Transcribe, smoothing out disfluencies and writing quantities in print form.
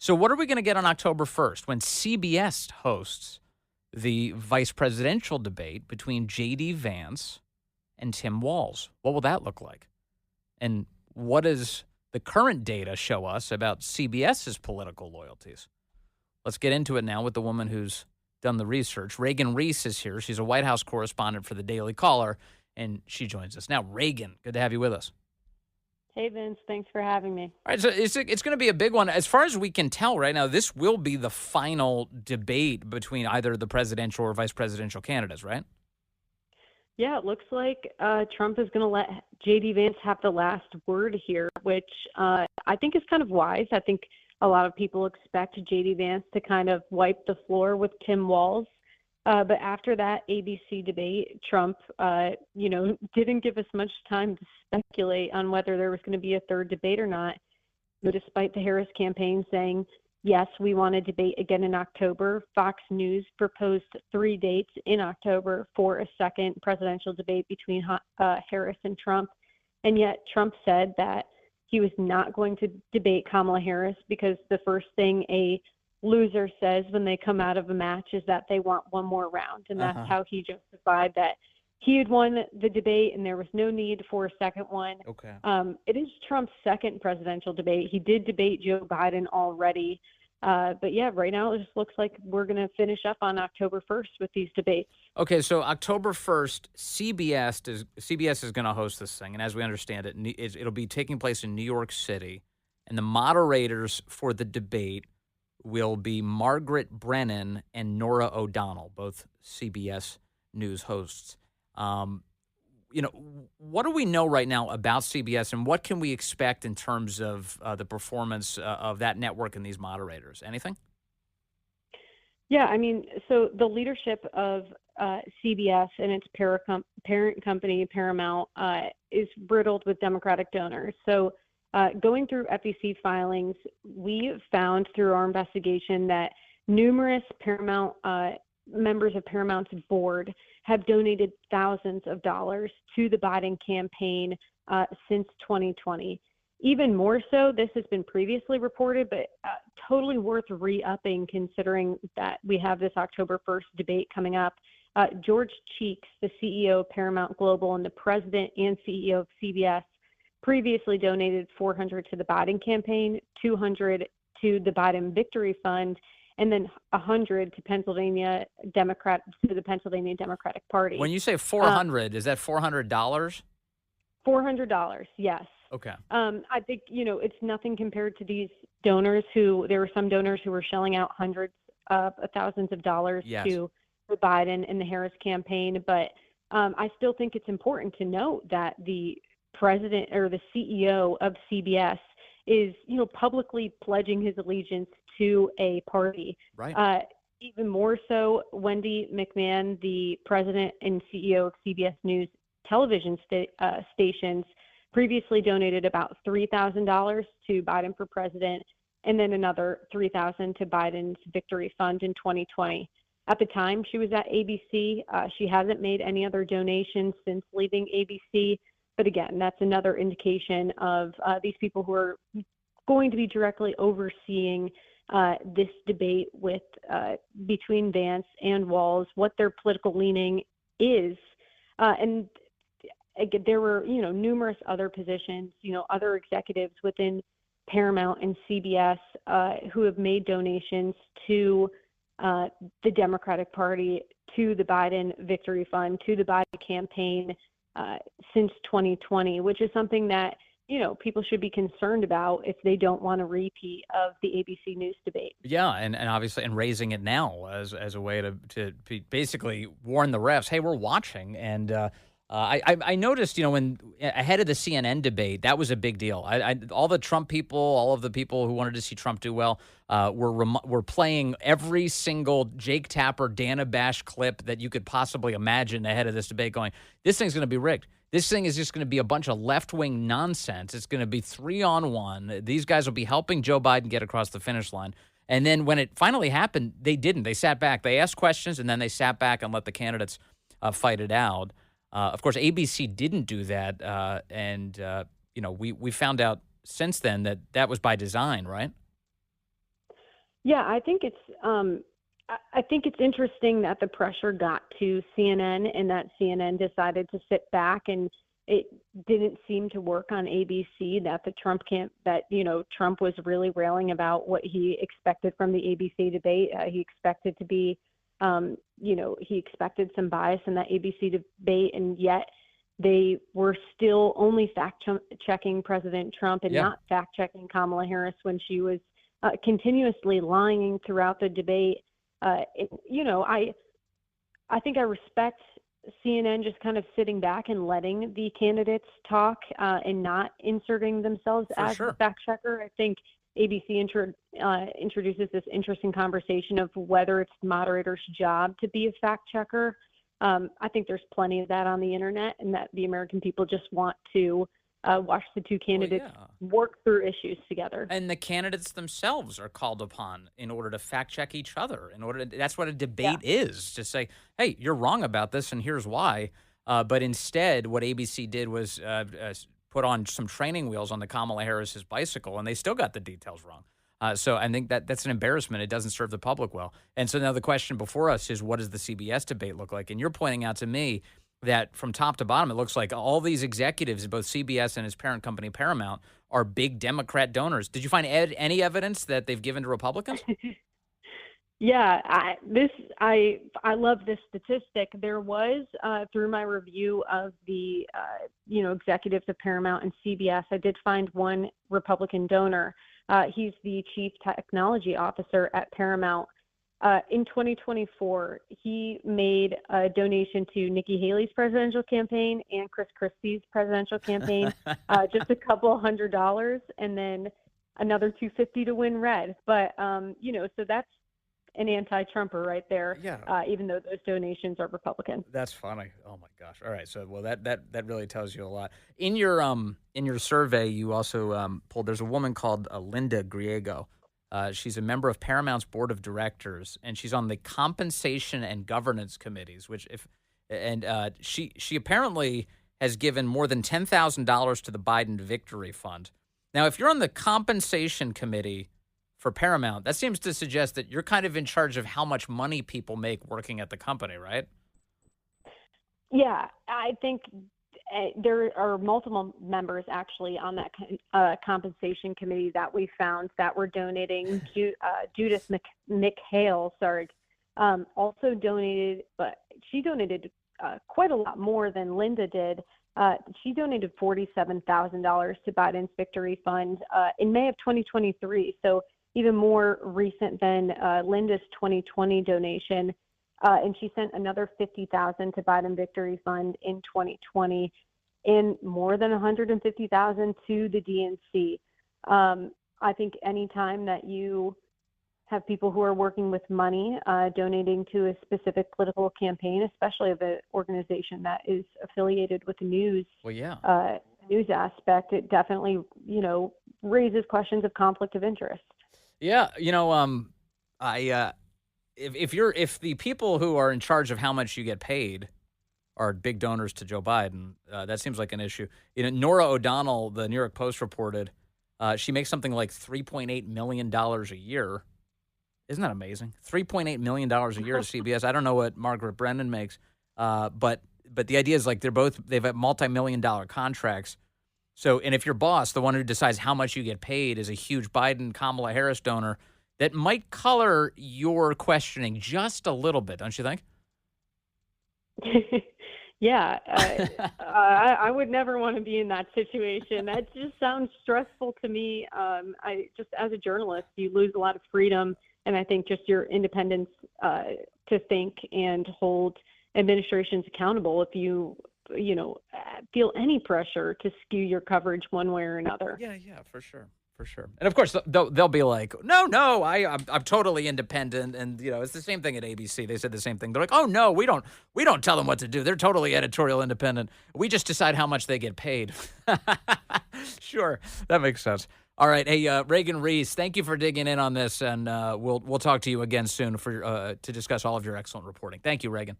So what are we going to get on October 1st when CBS hosts the vice presidential debate between J.D. Vance and Tim Walz? What will that look like? And what does the current data show us about CBS's political loyalties? Let's get into it now with the woman who's done the research. Reagan Reese is here. She's a White House correspondent for the Daily Caller, and she joins us now. Reagan, good to have you with us. Hey, Vince. Thanks for having me. All right, so it's going to be a big one. As far as we can tell right now, this will be the final debate between either the presidential or vice presidential candidates, right? Yeah, it looks like Trump is going to let J.D. Vance have the last word here, which I think is kind of wise. I think a lot of people expect J.D. Vance to kind of wipe the floor with Tim Walz. But after that ABC debate, Trump, didn't give us much time to speculate on whether there was going to be a third debate or not. Despite the Harris campaign saying, yes, we want to debate again in October, Fox News proposed 3 dates in October for a second presidential debate between Harris and Trump. And yet Trump said that he was not going to debate Kamala Harris because the first thing a loser says when they come out of a match is that they want one more round. And that's how he justified that he had won the debate and there was no need for a second one. Okay. It is Trump's second presidential debate. He did debate Joe Biden already. But yeah, right now it just looks like we're going to finish up on October 1st with these debates. Okay, so October 1st, CBS is going to host this thing. And as we understand it, it'll be taking place in New York City. And the moderators for the debate will be Margaret Brennan and Norah O'Donnell, both CBS News hosts. What do we know right now about CBS, and what can we expect in terms of the performance of that network and these moderators? Anything? Yeah, I mean, so the leadership of CBS and its parent company, Paramount, is riddled with Democratic donors. So going through FEC filings, we found through our investigation that numerous Paramount members of Paramount's board have donated thousands of dollars to the Biden campaign since 2020. Even more so, this has been previously reported, but totally worth re-upping considering that we have this October 1st debate coming up. George Cheeks, the CEO of Paramount Global and the president and CEO of CBS, previously donated $400 to the Biden campaign, $200 to the Biden Victory Fund, and then $100 to the Pennsylvania Democratic Party. When you say 400, is that $400? $400, yes. Okay. I think, it's nothing compared to these donors there were some donors who were shelling out hundreds of thousands of dollars to the Biden and the Harris campaign. But I still think it's important to note that the president or the CEO of CBS is, publicly pledging his allegiance to a party. Right. Even more so, Wendy McMahon, the president and CEO of CBS News television stations, previously donated about $3,000 to Biden for president, and then another $3,000 to Biden's Victory Fund in 2020. At the time she was at ABC, she hasn't made any other donations since leaving ABC. But again, that's another indication of these people who are going to be directly overseeing this debate with between Vance and Walz, what their political leaning is. And again, there were, numerous other positions, other executives within Paramount and CBS who have made donations to the Democratic Party, to the Biden Victory Fund, to the Biden campaign since 2020, which is something that, people should be concerned about if they don't want a repeat of the ABC News debate. Yeah, and obviously, and raising it now as a way to basically warn the refs, hey, we're watching. And I noticed, when ahead of the CNN debate, that was a big deal. All the Trump people, all of the people who wanted to see Trump do well, were playing every single Jake Tapper, Dana Bash clip that you could possibly imagine ahead of this debate, going, this thing's going to be rigged. This thing is just going to be a bunch of left-wing nonsense. It's going to be 3-on-1. These guys will be helping Joe Biden get across the finish line. And then when it finally happened, they didn't. They sat back. They asked questions, and then they sat back and let the candidates fight it out. Of course, ABC didn't do that, and we found out since then that was by design, right? Yeah, I think it's interesting that the pressure got to CNN and that CNN decided to sit back, and it didn't seem to work on ABC. That the Trump camp that Trump was really railing about what he expected from the ABC debate. He expected to be, he expected some bias in that ABC debate, and yet they were still only checking President Trump and Yeah. not fact checking Kamala Harris when she was continuously lying throughout the debate. I think I respect CNN just kind of sitting back and letting the candidates talk and not inserting themselves For as the sure. fact checker. I think ABC introduces this interesting conversation of whether it's the moderator's job to be a fact checker. I think there's plenty of that on the internet, and that the American people just want to watch the two Well, candidates yeah. work through issues together. And the candidates themselves are called upon in order to fact check each other. That's what a Yeah. debate is. To say, hey, you're wrong about this, and here's why. But instead, what ABC did was put on some training wheels on the Kamala Harris's bicycle, and they still got the details wrong. So I think that's an embarrassment. It doesn't serve the public well. And so now the question before us is, what does the CBS debate look like? And you're pointing out to me that from top to bottom, it looks like all these executives, both CBS and its parent company Paramount, are big Democrat donors. Did you find any evidence that they've given to Republicans? Yeah, I love this statistic. There was through my review of the executives of Paramount and CBS, I did find one Republican donor. He's the chief technology officer at Paramount. In 2024, he made a donation to Nikki Haley's presidential campaign and Chris Christie's presidential campaign, just a couple $100, and then another $250 to win red. But so that's an anti-Trumper right there. Yeah. Even though those donations are Republican. That's funny. Oh my gosh. All right. So that really tells you a lot. In your survey, you also pulled. There's a woman called Linda Griego. She's a member of Paramount's board of directors, and she's on the compensation and governance committees. She apparently has given more than $10,000 to the Biden Victory Fund. Now, if you're on the compensation committee for Paramount, that seems to suggest that you're kind of in charge of how much money people make working at the company, right? Yeah, I think there are multiple members actually on that compensation committee that we found that were donating. Judith McHale, also donated, but she donated quite a lot more than Linda did. She donated $47,000 to Biden's Victory Fund in May of 2023, so even more recent than Linda's 2020 donation. And she sent another $50,000 to Biden Victory Fund in 2020, and more than $150,000 to the DNC. I think anytime that you have people who are working with money, donating to a specific political campaign, especially of an organization that is affiliated with the news, Well, yeah. News aspect, it definitely raises questions of conflict of interest. Yeah, if the people who are in charge of how much you get paid are big donors to Joe Biden, that seems like an issue. Nora O'Donnell, the New York Post reported, she makes something like $3.8 million a year. Isn't that amazing? $3.8 million a year at CBS. I don't know what Margaret Brennan makes, but the idea is like they've had multi-million-dollar contracts. So, and if your boss, the one who decides how much you get paid, is a huge Biden, Kamala Harris donor, that might color your questioning just a little bit, don't you think? Yeah, I would never want to be in that situation. That just sounds stressful to me. I just, as a journalist, you lose a lot of freedom, and I think just your independence to think and hold administrations accountable if you feel any pressure to skew your coverage one way or another. Yeah, for sure. And of course, they'll be like, no, I'm totally independent. And, it's the same thing at ABC. They said the same thing. They're like, oh, no, we don't tell them what to do. They're totally editorial independent. We just decide how much they get paid. Sure. That makes sense. All right. Hey, Reagan Reese, thank you for digging in on this. And we'll talk to you again soon to discuss all of your excellent reporting. Thank you, Reagan.